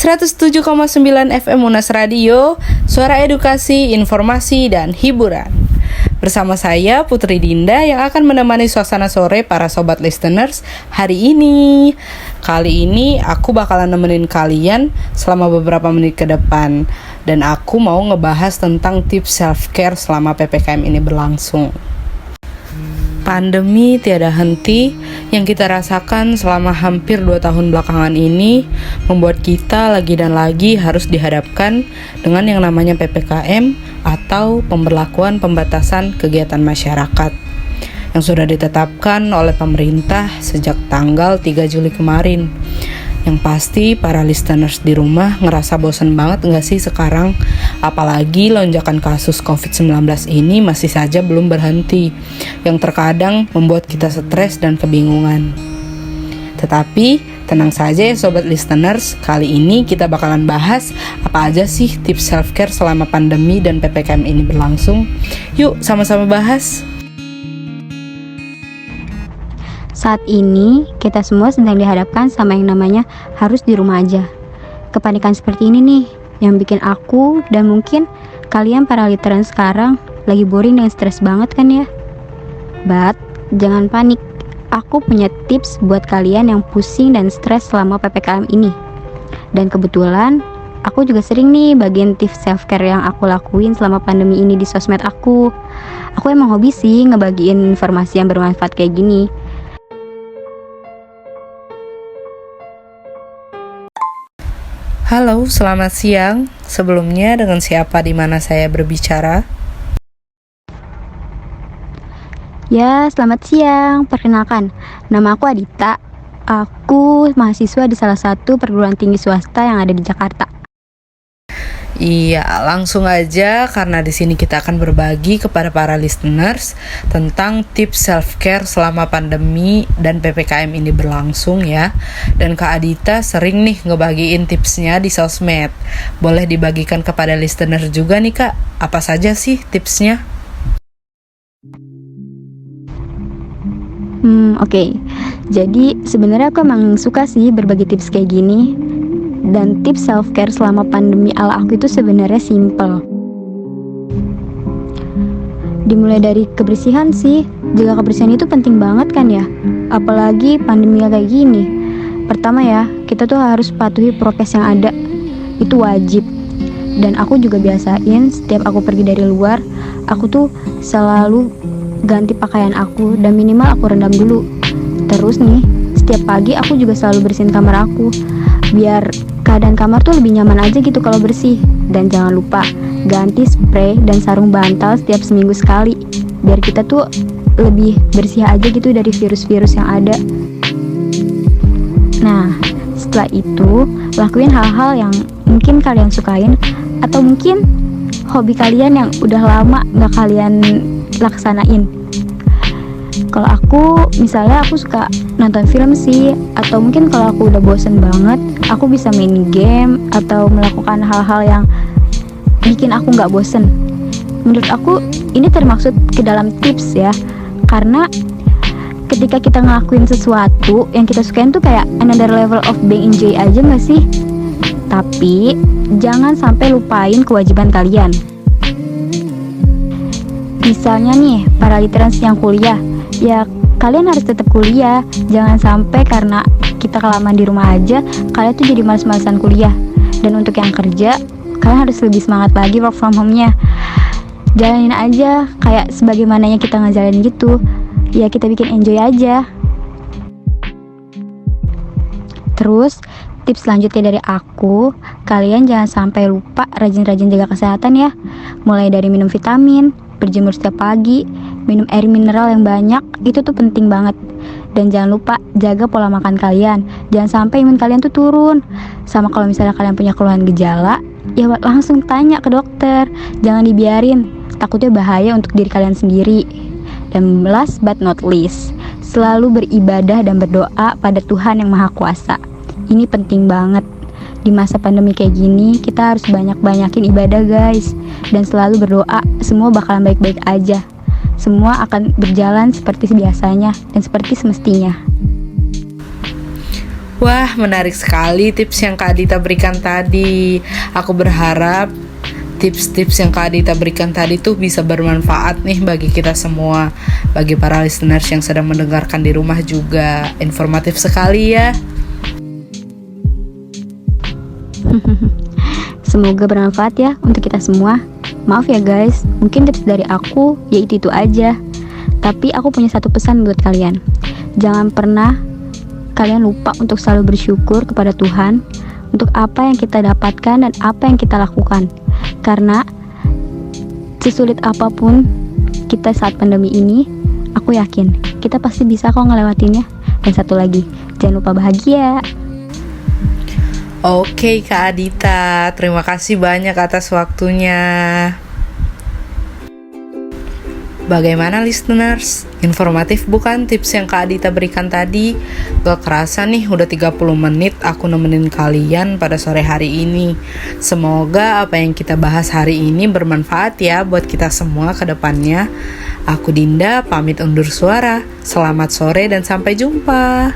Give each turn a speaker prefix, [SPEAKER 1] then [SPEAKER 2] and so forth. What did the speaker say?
[SPEAKER 1] 107,9 FM Unas Radio, suara edukasi, informasi, dan hiburan. Bersama saya Putri Dinda yang akan menemani suasana sore para sobat listeners hari ini. Kali ini aku bakalan nemenin kalian selama beberapa menit ke depan. Dan aku mau ngebahas tentang tips self-care selama PPKM ini berlangsung. Pandemi tiada henti yang kita rasakan selama hampir 2 tahun belakangan ini membuat kita lagi dan lagi harus dihadapkan dengan yang namanya PPKM atau pemberlakuan pembatasan kegiatan masyarakat yang sudah ditetapkan oleh pemerintah sejak tanggal 3 Juli kemarin. Yang pasti para listeners di rumah ngerasa bosan banget gak sih sekarang? Apalagi lonjakan kasus COVID-19 ini masih saja belum berhenti, yang terkadang membuat kita stres dan kebingungan. Tetapi tenang saja ya sobat listeners, kali ini kita bakalan bahas apa aja sih tips self-care selama pandemi dan PPKM ini berlangsung. Yuk sama-sama bahas.
[SPEAKER 2] Saat ini, kita semua sedang dihadapkan sama yang namanya harus di rumah aja. Kepanikan seperti ini nih, yang bikin aku dan mungkin kalian para literan sekarang lagi boring dan stres banget kan ya? But, jangan panik. Aku punya tips buat kalian yang pusing dan stres selama PPKM ini. Dan kebetulan, aku juga sering nih bagiin tips self-care yang aku lakuin selama pandemi ini di sosmed aku. Aku emang hobi sih ngebagiin informasi yang bermanfaat kayak gini.
[SPEAKER 1] Halo, selamat siang. Sebelumnya dengan siapa di mana saya berbicara?
[SPEAKER 2] Ya, selamat siang. Perkenalkan, nama aku Adita. Aku mahasiswa di salah satu perguruan tinggi swasta yang ada di Jakarta.
[SPEAKER 1] Iya, langsung aja karena di sini kita akan berbagi kepada para listeners tentang tips self-care selama pandemi dan PPKM ini berlangsung ya. Dan Kak Adita sering nih ngebagiin tipsnya di sosmed. Boleh dibagikan kepada listener juga nih Kak, apa saja sih tipsnya?
[SPEAKER 2] Oke. Jadi sebenarnya aku emang suka sih berbagi tips kayak gini. Dan tips self-care selama pandemi ala aku itu sebenarnya simple. Dimulai dari kebersihan sih. Jaga kebersihan itu penting banget kan ya. Apalagi pandemi kayak gini. Pertama ya, kita tuh harus patuhi prokes yang ada. Itu wajib. Dan aku juga biasain setiap aku pergi dari luar, aku tuh selalu ganti pakaian aku dan minimal aku rendam dulu. Terus nih, setiap pagi aku juga selalu bersihin kamar aku. Biar keadaan kamar tuh lebih nyaman aja gitu kalau bersih. Dan jangan lupa ganti spray dan sarung bantal setiap seminggu sekali, biar kita tuh lebih bersih aja gitu dari virus-virus yang ada. Nah, setelah itu lakuin hal-hal yang mungkin kalian sukain, atau mungkin hobi kalian yang udah lama gak kalian laksanain. Kalau aku, misalnya aku suka nonton film sih, atau mungkin kalau aku udah bosen banget, aku bisa main game atau melakukan hal-hal yang bikin aku gak bosen. Menurut aku ini termaksud ke dalam tips ya, karena ketika kita ngelakuin sesuatu yang kita sukain tuh kayak another level of being enjoy aja gak sih? Tapi jangan sampai lupain kewajiban kalian. Misalnya nih, para literans yang kuliah, ya kalian harus tetap kuliah. Jangan sampai karena kita kelamaan di rumah aja, kalian tuh jadi malas-malasan kuliah. Dan untuk yang kerja, kalian harus lebih semangat lagi work from home-nya. Jalanin aja kayak sebagaimananya kita ngejalanin gitu. Ya kita bikin enjoy aja. Terus tips selanjutnya dari aku, kalian jangan sampai lupa rajin-rajin jaga kesehatan ya. Mulai dari minum vitamin, berjemur setiap pagi, minum air mineral yang banyak, itu tuh penting banget. Dan jangan lupa jaga pola makan kalian. Jangan sampai imun kalian tuh turun. Sama kalau misalnya kalian punya keluhan gejala, ya langsung tanya ke dokter. Jangan dibiarin, takutnya bahaya untuk diri kalian sendiri. Dan last but not least, selalu beribadah dan berdoa pada Tuhan yang Maha Kuasa. Ini penting banget. Di masa pandemi kayak gini, kita harus banyak-banyakin ibadah guys. Dan selalu berdoa, semua bakalan baik-baik aja. Semua akan berjalan seperti biasanya dan seperti semestinya.
[SPEAKER 1] Wah, menarik sekali tips yang Kak Adita berikan tadi. Aku berharap tips-tips yang Kak Adita berikan tadi tuh bisa bermanfaat nih bagi kita semua. Bagi para listeners yang sedang mendengarkan di rumah juga. Informatif sekali ya.
[SPEAKER 2] Semoga bermanfaat ya untuk kita semua. Maaf ya guys, mungkin tips dari aku ya itu aja. Tapi aku punya satu pesan buat kalian. Jangan pernah kalian lupa untuk selalu bersyukur kepada Tuhan untuk apa yang kita dapatkan dan apa yang kita lakukan. Karena sesulit apapun kita saat pandemi ini, aku yakin kita pasti bisa kok ngelewatinnya. Dan satu lagi, jangan lupa bahagia.
[SPEAKER 1] Oke Kak Adita, terima kasih banyak atas waktunya. Bagaimana listeners? Informatif bukan tips yang Kak Adita berikan tadi? Gak kerasa nih udah 30 menit aku nemenin kalian pada sore hari ini. Semoga apa yang kita bahas hari ini bermanfaat ya buat kita semua ke depannya. Aku Dinda pamit undur suara. Selamat sore dan sampai jumpa.